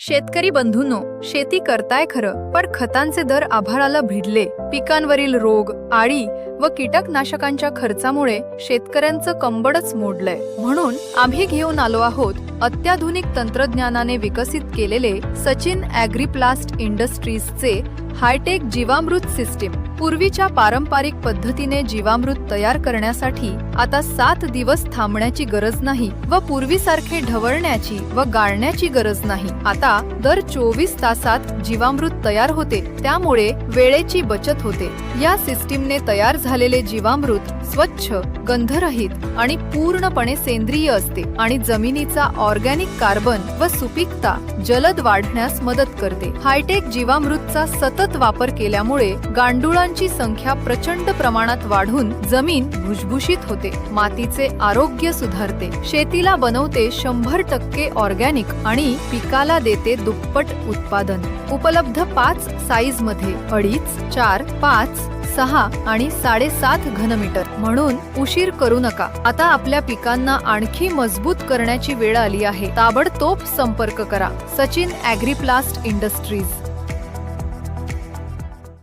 शेतकरी बंधूंनो, शेती करताय खरं, पण खतांचे दर आभाळाला भिडले. पिकांवरील रोग, आळी व कीटकनाशकांच्या खर्चामुळे शेतकऱ्यांचं कंबडच मोडलंय. म्हणून आम्ही घेऊन आलो आहोत अत्याधुनिक तंत्रज्ञानाने विकसित केलेले सचिन ॲग्रीप्लास्ट इंडस्ट्रीजचे हायटेक जीवामृत सिस्टीम. पूर्वीच्या पारंपरिक पद्धतीने जीवामृत तयार करण्यासाठी आता 7 दिवस थांबण्याची गरज नाही व पूर्वीसारखे ढवळण्याची व गाळण्याची गरज नाही. आता दर 24 तासात जीवामृत तयार होते, त्यामुळे वेळेची बचत होते. या सिस्टीमने तयार झालेले जीवामृत स्वच्छ, गंधरहित आणि पूर्णपणे सेंद्रिय असते आणि जमिनीचा ऑर्गॅनिक कार्बन व सुपीकता जलद वाढण्यास मदत करते. हायटेक जीवामृतचा सतत वापर केल्यामुळे गांडुळांची संख्या प्रचंड प्रमाणात वाढून जमीन भुसभुशीत होते, मातीचे आरोग्य सुधारते, शेतीला बनवते 100% ऑर्गॅनिक आणि पिकाला देते दुप्पट उत्पादन. उपलब्ध 5 साईज मध्ये 2.5, 4, 5, 6 आणि 7.5 घनमीटर. म्हणून उशीर करू नका. आता आपल्या पिकांना आणखी मजबूत करण्याची वेळ आली आहे. ताबडतोब संपर्क करा. सचिन ॲग्रीप्लास्ट इंडस्ट्रीज.